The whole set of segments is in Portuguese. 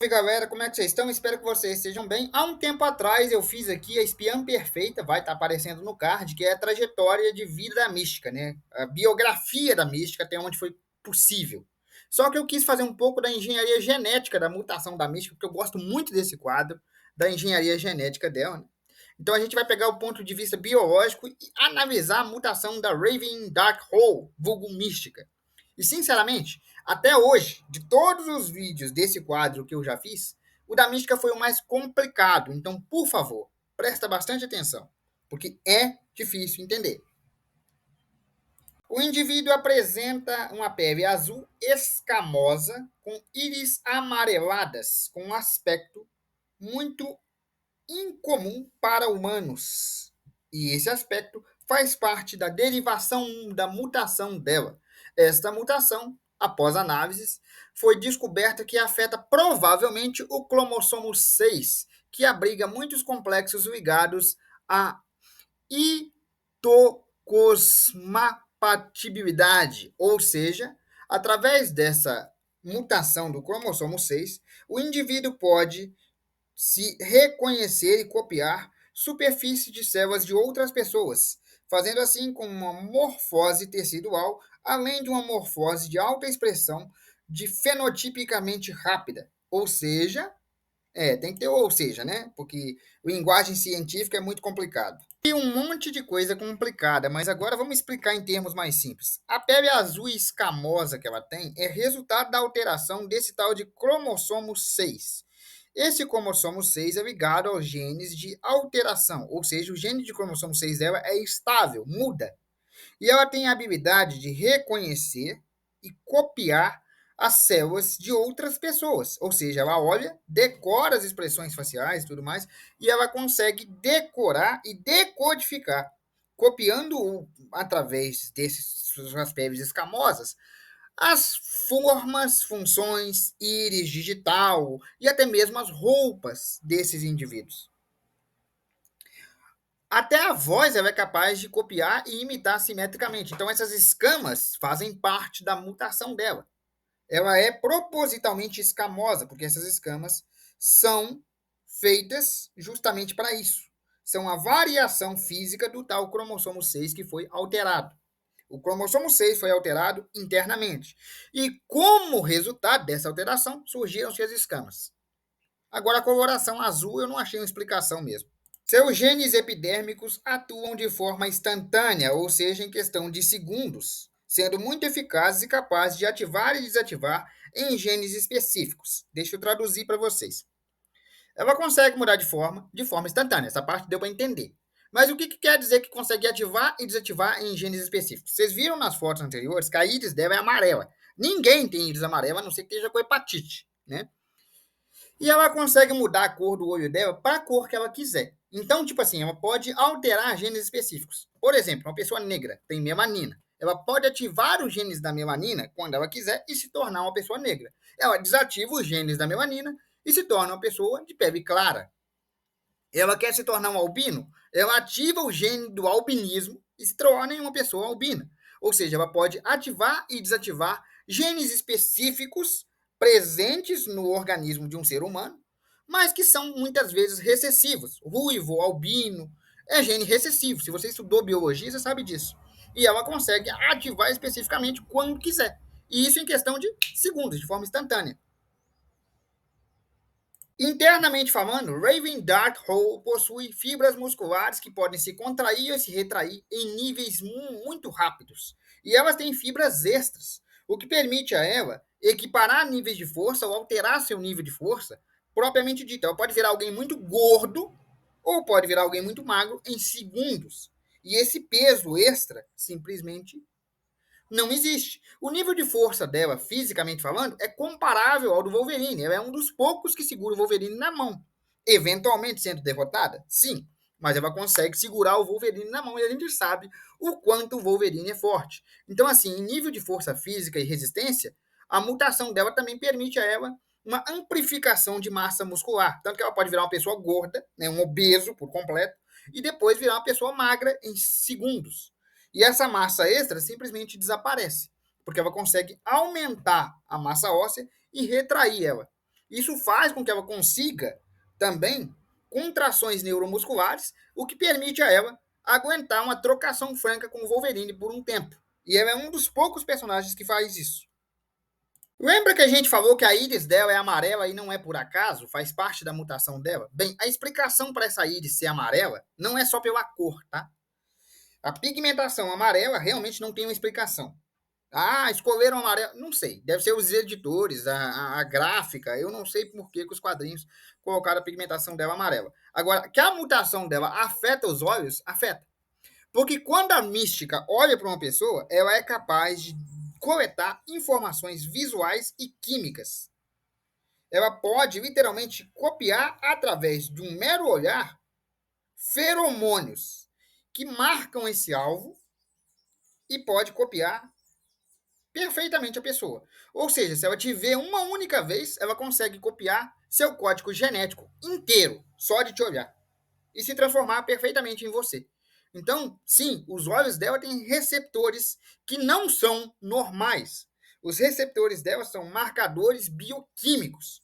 Oi, galera, como é que vocês estão? Espero que vocês estejam bem. Há um tempo atrás eu fiz aqui a Espiã Perfeita, vai estar aparecendo no card, que é a trajetória de vida da mística, né? A biografia da mística até onde foi possível. Só que eu quis fazer um pouco da engenharia genética da mutação da mística, porque eu gosto muito desse quadro, da engenharia genética dela, né? Então a gente vai pegar o ponto de vista biológico e analisar a mutação da Raven Dark Hole, vulgo mística. E sinceramente, até hoje, de todos os vídeos desse quadro que eu já fiz, o da mística foi o mais complicado. Então, por favor, presta bastante atenção, porque é difícil entender. O indivíduo apresenta uma pele azul escamosa, com íris amareladas, com um aspecto muito incomum para humanos. E esse aspecto faz parte da derivação da mutação dela. Esta mutação, após análises, foi descoberta que afeta provavelmente o cromossomo 6, que abriga muitos complexos ligados à itocosmapatibilidade, ou seja, através dessa mutação do cromossomo 6, o indivíduo pode se reconhecer e copiar superfície de células de outras pessoas, fazendo assim com uma morfose tecidual, além de uma morfose de alta expressão de fenotipicamente rápida. Ou seja, tem que ter ou seja, né? Porque linguagem científica é muito complicado. E um monte de coisa complicada, mas agora vamos explicar em termos mais simples. A pele azul e escamosa que ela tem é resultado da alteração desse tal de cromossomo 6. Esse cromossomo 6 é ligado aos genes de alteração, ou seja, o gene de cromossomo 6 dela é estável, muda. E ela tem a habilidade de reconhecer e copiar as células de outras pessoas. Ou seja, ela olha, decora as expressões faciais e tudo mais, e ela consegue decorar e decodificar, copiando através dessas peles escamosas as formas, funções, íris digital e até mesmo as roupas desses indivíduos. Até a voz ela é capaz de copiar e imitar simetricamente. Então, essas escamas fazem parte da mutação dela. Ela é propositalmente escamosa, porque essas escamas são feitas justamente para isso. São a variação física do tal cromossomo 6 que foi alterado. O cromossomo 6 foi alterado internamente. E como resultado dessa alteração, surgiram-se as escamas. Agora, a coloração azul eu não achei uma explicação mesmo. Seus genes epidérmicos atuam de forma instantânea, ou seja, em questão de segundos, sendo muito eficazes e capazes de ativar e desativar em genes específicos. Deixa eu traduzir para vocês. Ela consegue mudar de forma instantânea, essa parte deu para entender. Mas o que quer dizer que consegue ativar e desativar em genes específicos? Vocês viram nas fotos anteriores que a íris dela é amarela. Ninguém tem íris amarela, a não ser que esteja com hepatite, né? E ela consegue mudar a cor do olho dela para a cor que ela quiser. Então, tipo assim, ela pode alterar genes específicos. Por exemplo, uma pessoa negra tem melanina. Ela pode ativar os genes da melanina quando ela quiser e se tornar uma pessoa negra. Ela desativa os genes da melanina e se torna uma pessoa de pele clara. Ela quer se tornar um albino, ela ativa o gene do albinismo e se torna uma pessoa albina. Ou seja, ela pode ativar e desativar genes específicos presentes no organismo de um ser humano, mas que são muitas vezes recessivos. Ruivo, albino, é gene recessivo. Se você estudou biologia, você sabe disso. E ela consegue ativar especificamente quando quiser. E isso em questão de segundos, de forma instantânea. Internamente falando, Raven Dark Hole possui fibras musculares que podem se contrair ou se retrair em níveis muito rápidos. E elas têm fibras extras, o que permite a ela equiparar níveis de força ou alterar seu nível de força propriamente dito. Ela pode virar alguém muito gordo ou pode virar alguém muito magro em segundos. E esse peso extra simplesmente não existe. O nível de força dela, fisicamente falando, é comparável ao do Wolverine. Ela é um dos poucos que segura o Wolverine na mão. Eventualmente sendo derrotada? Sim. Mas ela consegue segurar o Wolverine na mão e a gente sabe o quanto o Wolverine é forte. Então, assim, em nível de força física e resistência, a mutação dela também permite a ela uma amplificação de massa muscular. Tanto que ela pode virar uma pessoa gorda, né, um obeso por completo, e depois virar uma pessoa magra em segundos. E essa massa extra simplesmente desaparece, porque ela consegue aumentar a massa óssea e retrair ela. Isso faz com que ela consiga também contrações neuromusculares, o que permite a ela aguentar uma trocação franca com o Wolverine por um tempo. E ela é um dos poucos personagens que faz isso. Lembra que a gente falou que a íris dela é amarela e não é por acaso? Faz parte da mutação dela? Bem, a explicação para essa íris ser amarela não é só pela cor, tá? A pigmentação amarela realmente não tem uma explicação. Ah, escolheram amarelo. Não sei. Deve ser os editores, a gráfica. Eu não sei por que os quadrinhos colocaram a pigmentação dela amarela. Agora, que a mutação dela afeta os olhos, afeta. Porque quando a mística olha para uma pessoa, ela é capaz de coletar informações visuais e químicas. Ela pode literalmente copiar através de um mero olhar feromônios que marcam esse alvo e pode copiar perfeitamente a pessoa. Ou seja, se ela te vê uma única vez, ela consegue copiar seu código genético inteiro, só de te olhar, e se transformar perfeitamente em você. Então, sim, os olhos dela têm receptores que não são normais. Os receptores dela são marcadores bioquímicos.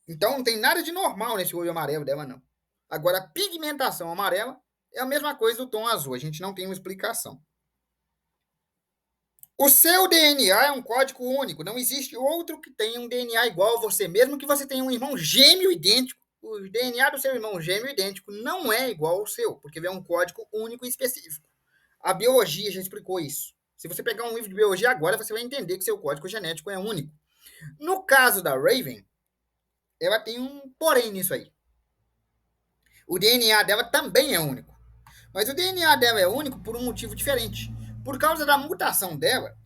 Então, não tem nada de normal nesse olho amarelo dela, não. Agora, a pigmentação amarela é a mesma coisa do tom azul. A gente não tem uma explicação. O seu DNA é um código único. Não existe outro que tenha um DNA igual a você, mesmo que você tenha um irmão gêmeo idêntico. O DNA do seu irmão gêmeo idêntico não é igual ao seu, porque ele é um código único e específico. A biologia já explicou isso. Se você pegar um livro de biologia agora, você vai entender que seu código genético é único. No caso da Raven, ela tem um porém nisso aí. O DNA dela também é único. Mas o DNA dela é único por um motivo diferente. Por causa da mutação dela,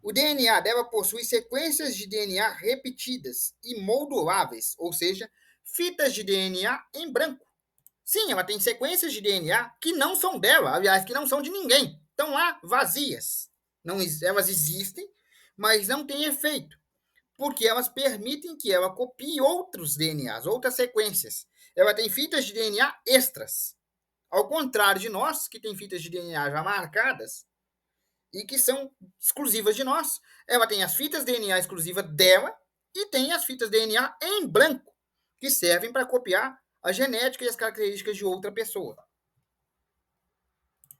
o DNA dela possui sequências de DNA repetidas e moduláveis, ou seja, fitas de DNA em branco. Sim, ela tem sequências de DNA que não são dela, aliás, que não são de ninguém. Estão lá vazias. Não, elas existem, mas não têm efeito, porque elas permitem que ela copie outros DNAs, outras sequências. Ela tem fitas de DNA extras. Ao contrário de nós, que tem fitas de DNA já marcadas, e que são exclusivas de nós. Ela tem as fitas DNA exclusivas dela e tem as fitas DNA em branco, que servem para copiar a genética e as características de outra pessoa.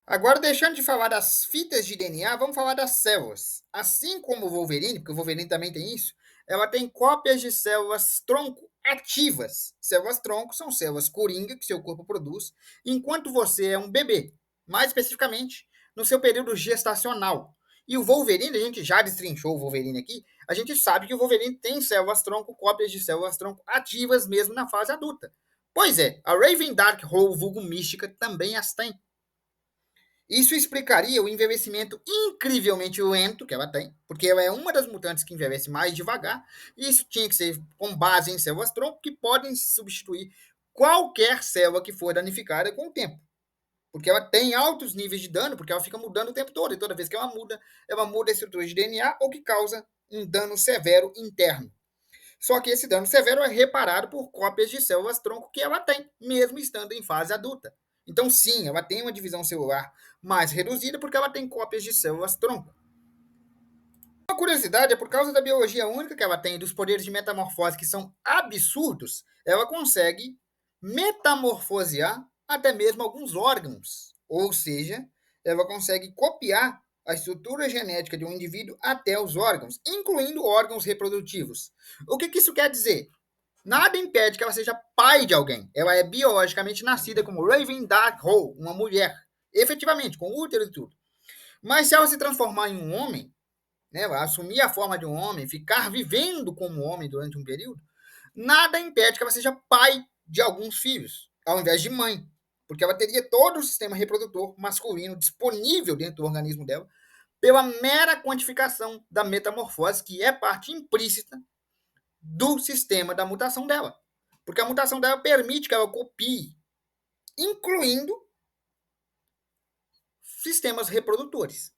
Agora, deixando de falar das fitas de DNA, vamos falar das células. Assim como o Wolverine, porque o Wolverine também tem isso, ela tem cópias de células tronco ativas. Células tronco são células coringa que seu corpo produz enquanto você é um bebê. Mais especificamente, no seu período gestacional. E o Wolverine, a gente já destrinchou o Wolverine aqui, a gente sabe que o Wolverine tem células tronco, cópias de células tronco ativas mesmo na fase adulta. Pois é, a Raven Darkhold vulgo mística também as tem. Isso explicaria o envelhecimento incrivelmente lento que ela tem, porque ela é uma das mutantes que envelhece mais devagar, e isso tinha que ser com base em células tronco que podem substituir qualquer célula que for danificada com o tempo. Porque ela tem altos níveis de dano, porque ela fica mudando o tempo todo, e toda vez que ela muda a estrutura de DNA, ou que causa um dano severo interno. Só que esse dano severo é reparado por cópias de células tronco que ela tem, mesmo estando em fase adulta. Então, sim, ela tem uma divisão celular mais reduzida porque ela tem cópias de células tronco. Uma curiosidade é por causa da biologia única que ela tem e dos poderes de metamorfose que são absurdos, ela consegue metamorfosear até mesmo alguns órgãos. Ou seja, ela consegue copiar a estrutura genética de um indivíduo até os órgãos, incluindo órgãos reprodutivos. O que isso quer dizer? Nada impede que ela seja pai de alguém. Ela é biologicamente nascida como Raven Darkhold, uma mulher, efetivamente, com útero e tudo. Mas se ela se transformar em um homem, né, ela assumir a forma de um homem, ficar vivendo como homem durante um período, nada impede que ela seja pai de alguns filhos, ao invés de mãe. Porque ela teria todo o sistema reprodutor masculino disponível dentro do organismo dela, pela mera quantificação da metamorfose, que é parte implícita do sistema da mutação dela. Porque a mutação dela permite que ela copie, incluindo sistemas reprodutores.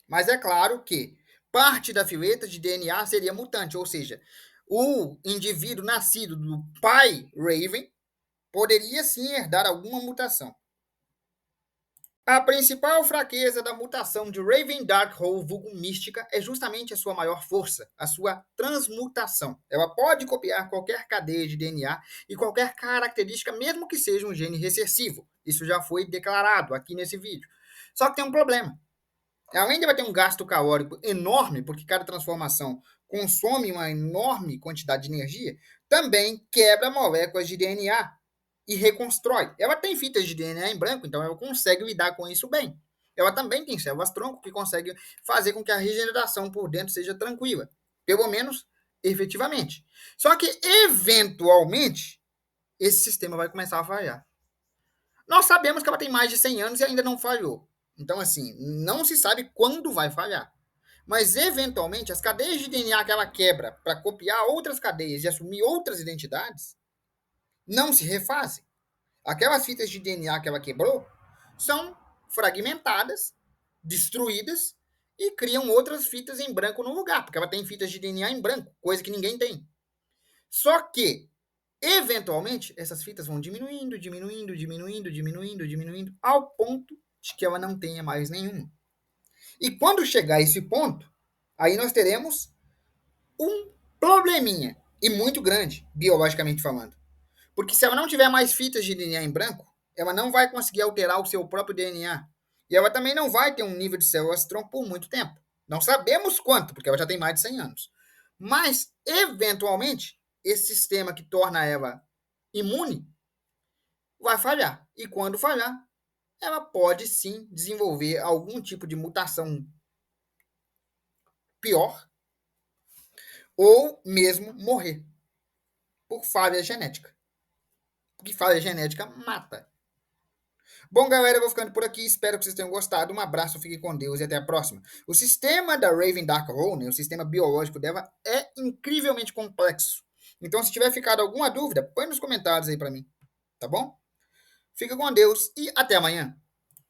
Mas é claro que parte da fileta de DNA seria mutante, ou seja, o indivíduo nascido do pai Raven poderia sim herdar alguma mutação. A principal fraqueza da mutação de Raven Darkhold vulgo mística é justamente a sua maior força, a sua transmutação. Ela pode copiar qualquer cadeia de DNA e qualquer característica, mesmo que seja um gene recessivo. Isso já foi declarado aqui nesse vídeo. Só que tem um problema. Além de ela ter um gasto calórico enorme, porque cada transformação consome uma enorme quantidade de energia, também quebra moléculas de DNA e reconstrói. Ela tem fitas de DNA em branco, então ela consegue lidar com isso bem. Ela também tem células-tronco que conseguem fazer com que a regeneração por dentro seja tranquila, pelo menos efetivamente. Só que, eventualmente, esse sistema vai começar a falhar. Nós sabemos que ela tem mais de 100 anos e ainda não falhou. Então, assim, não se sabe quando vai falhar. Mas, eventualmente, as cadeias de DNA que ela quebra para copiar outras cadeias e assumir outras identidades não se refazem. Aquelas fitas de DNA que ela quebrou são fragmentadas, destruídas e criam outras fitas em branco no lugar, porque ela tem fitas de DNA em branco, coisa que ninguém tem. Só que, eventualmente, essas fitas vão diminuindo, diminuindo, diminuindo, diminuindo, diminuindo, ao ponto de que ela não tenha mais nenhuma. E quando chegar a esse ponto, aí nós teremos um probleminha, e muito grande, biologicamente falando. Porque se ela não tiver mais fitas de DNA em branco, ela não vai conseguir alterar o seu próprio DNA. E ela também não vai ter um nível de células-tronco por muito tempo. Não sabemos quanto, porque ela já tem mais de 100 anos. Mas, eventualmente, esse sistema que torna ela imune vai falhar. E quando falhar, ela pode sim desenvolver algum tipo de mutação pior ou mesmo morrer por falha genética. Porque falha genética mata. Bom, galera, eu vou ficando por aqui. Espero que vocês tenham gostado. Um abraço, fiquem com Deus e até a próxima. O sistema da Raven Darkhold, né, o sistema biológico dela, é incrivelmente complexo. Então, se tiver ficado alguma dúvida, põe nos comentários aí para mim. Tá bom? Fica com Deus e até amanhã.